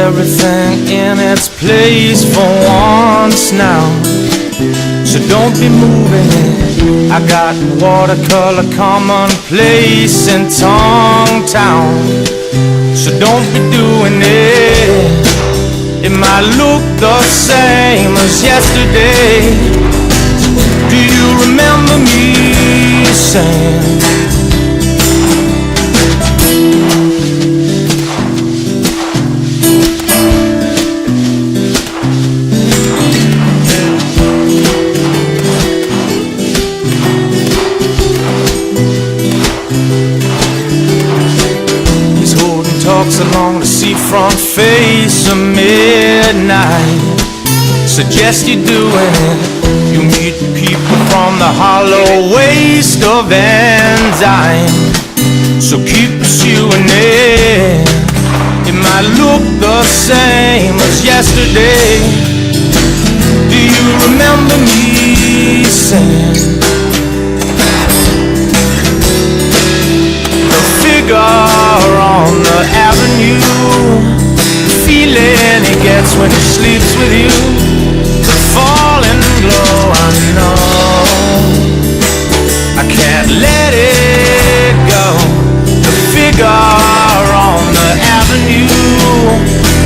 everything in its place for once now. So don't be moving it. I got watercolor commonplace in Tong Town. So don't be doing it. It might look the same as yesterday. Do you remember me saying? Talks along the seafront face of midnight. Suggest you're doing it. You meet people from the hollow waste of Enzyme. So keep pursuing it. It might look the same as yesterday. Do you remember me saying? The figure on the avenue, the feeling he gets when he sleeps with you, the falling glow, I know I can't let it go. The figure on the avenue,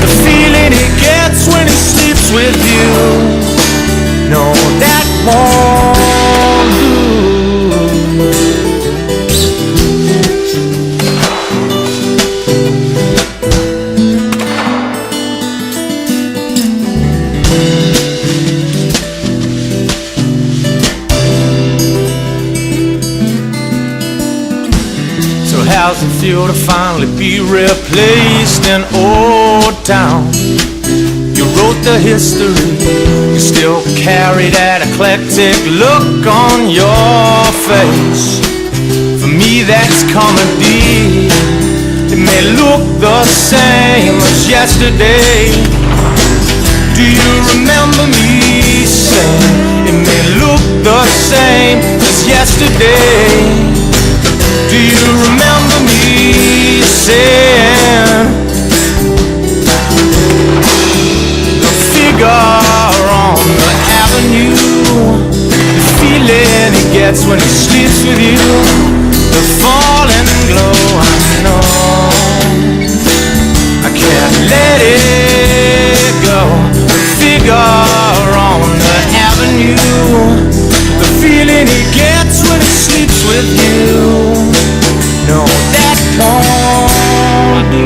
the feeling he gets when he sleeps with you, no, that won't do. How's it feel to finally be replaced in Old Town? You wrote the history, you still carry that eclectic look on your face. For me that's comedy. It may look the same as yesterday. Do you remember me saying? It may look the same as yesterday. Do you remember me saying? The figure on the avenue, the feeling he gets when he sleeps with you, the falling glow, I know I can't let it go. The figure on the avenue, the feeling he gets when he sleeps with you, no, that won't do.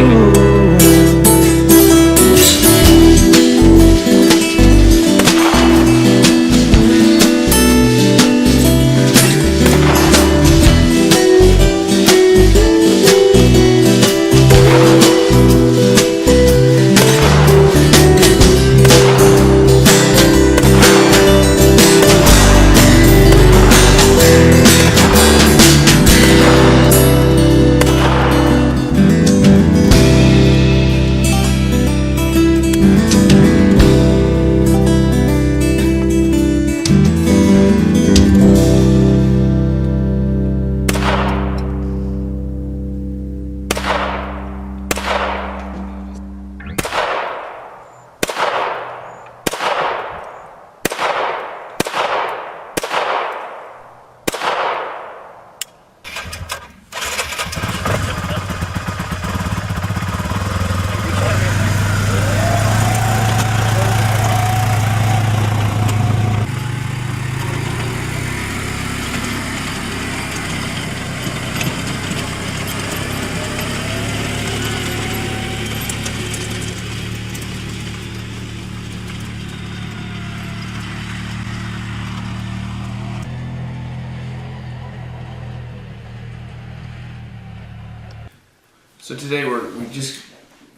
So today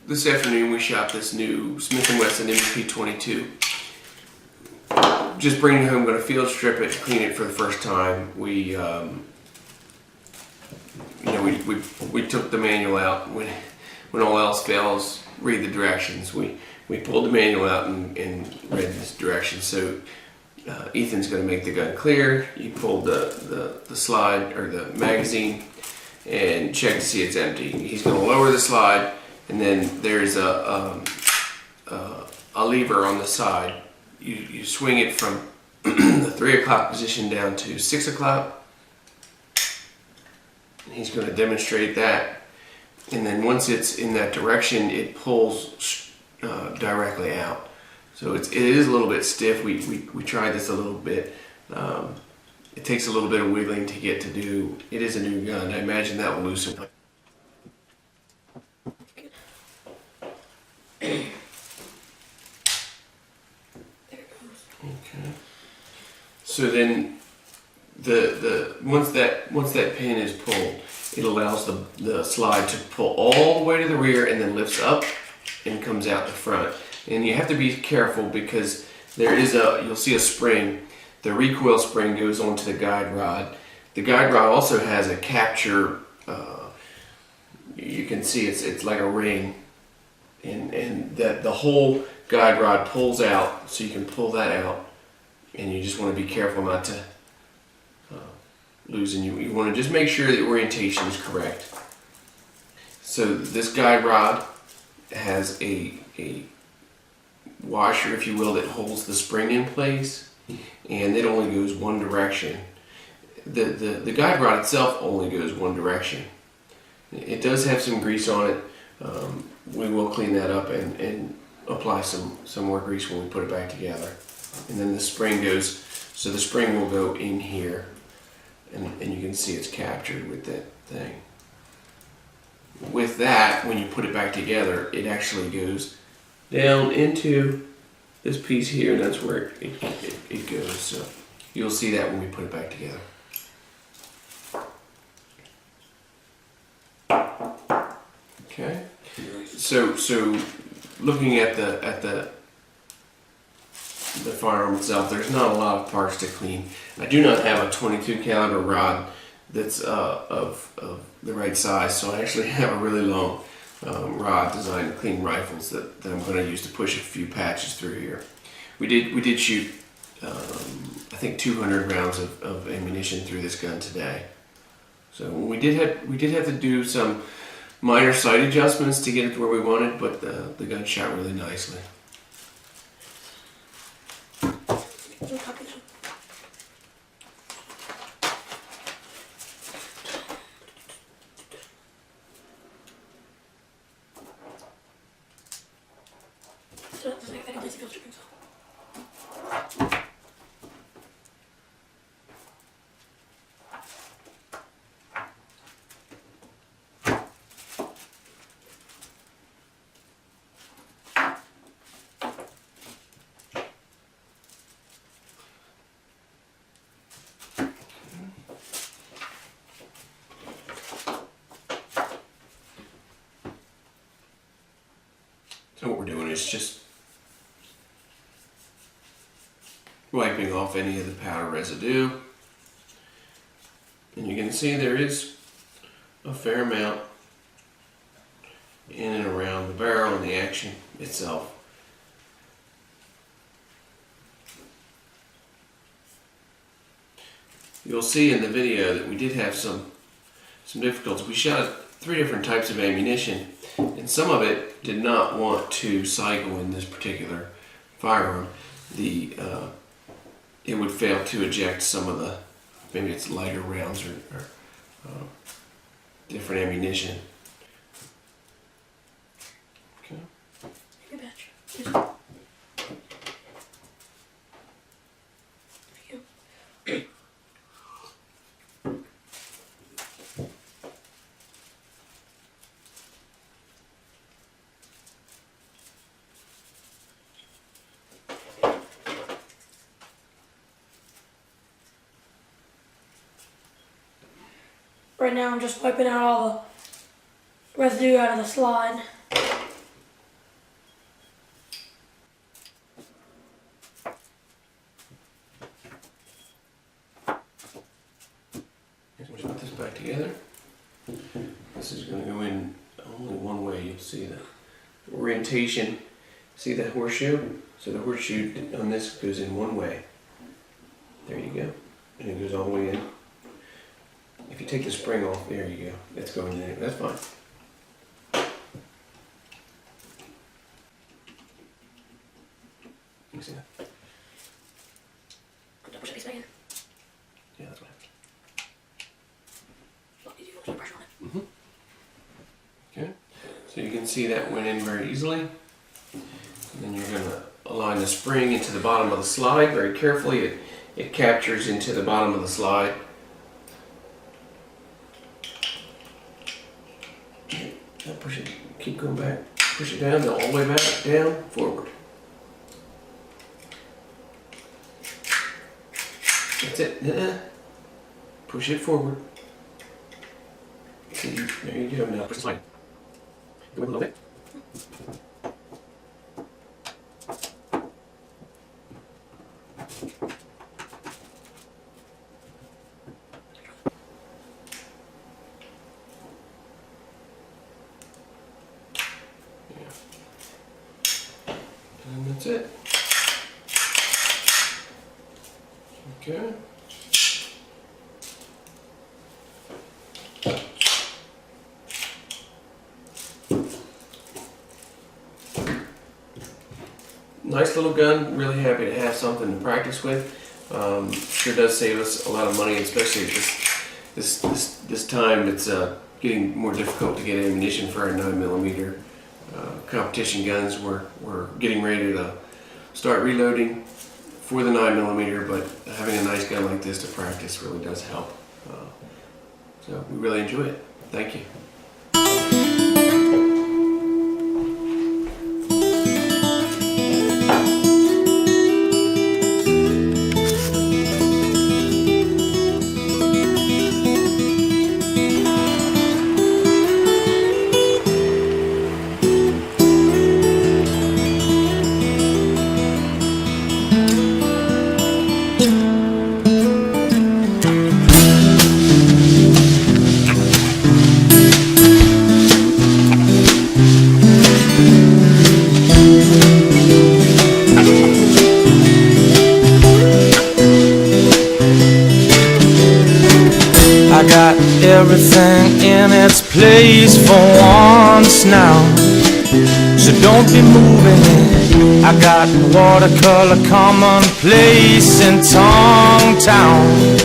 this afternoon we shot this new Smith Wesson M&P 22. Just bringing it home, going to field strip it, clean it for the first time. We took the manual out when all else fails. Read the directions. We pulled the manual out and read this direction. So Ethan's going to make the gun clear. You pulled the slide or the magazine and check to see it's empty. He's going to lower the slide, and then there's a a lever on the side. You swing it from the 3 o'clock position down to 6 o'clock. He's going to demonstrate that. And then once it's in that direction, it pulls directly out. So it is a little bit stiff. We tried this a little bit. It takes a little bit of wiggling to get to do. It is a new gun. I imagine that will loosen. Okay. So then the once that pin is pulled, it allows the slide to pull all the way to the rear and then lifts up and comes out the front. And you have to be careful because there is you'll see a spring. The recoil spring goes onto the guide rod. The guide rod also has a capture. You can see it's like a ring, and that the whole guide rod pulls out, so you can pull that out. And you just want to be careful not to lose. And you want to just make sure the orientation is correct. So this guide rod has a washer, if you will, that holds the spring in place, and it only goes one direction. The guide rod itself only goes one direction. It does have some grease on it. We will clean that up and apply some more grease when we put it back together. And then the spring goes, so the spring will go in here, and you can see it's captured with that thing. With that, when you put it back together, it actually goes down into this piece here, and that's where it goes. So you'll see that when we put it back together. Okay. So looking at the firearm itself, there's not a lot of parts to clean. I do not have a 22 caliber rod that's of the right size, so I actually have a really long rod designed to clean rifles that I'm going to use to push a few patches through here. We did shoot I think 200 rounds of ammunition through this gun today. So we did have to do some minor sight adjustments to get it to where we wanted, but the gun shot really nicely. So what we're doing is just wiping off any of the powder residue. And you can see there is a fair amount in and around the barrel and the action itself. You'll see in the video that we did have some difficulties. We shot 3 different types of ammunition, and some of it did not want to cycle in this particular firearm. It would fail to eject some of the, maybe it's lighter rounds or different ammunition. Okay. Good batch. Right now I'm just wiping out all the residue out of the slide. Let's put this back together. This is going to go in only one way. You'll see the orientation. See the horseshoe? So the horseshoe on this goes in one way. There you go. And it goes all the way in. If you take the spring off, there you go. It's going in. That's fine. Push it in. Push that piece back in. Yeah, that's what happened. A lot easier to put pressure on it. Okay, so you can see that went in very easily. And then you're going to align the spring into the bottom of the slide very carefully. It captures into the bottom of the slide. Now push it, keep going back. Push it down, all the way back, down, forward. That's it. Push it forward. See, there you go. Now push the slide. Go a little bit. And that's it. Okay. Nice little gun. Really happy to have something to practice with. Sure does save us a lot of money, especially at this time. It's getting more difficult to get ammunition for our 9mm competition guns. We're getting ready to start reloading for the 9mm, but having a nice gun like this to practice really does help. So we really enjoy it. Thank you. I got everything in its place for once now, so don't be moving it. I got watercolor commonplace in Tongue Town.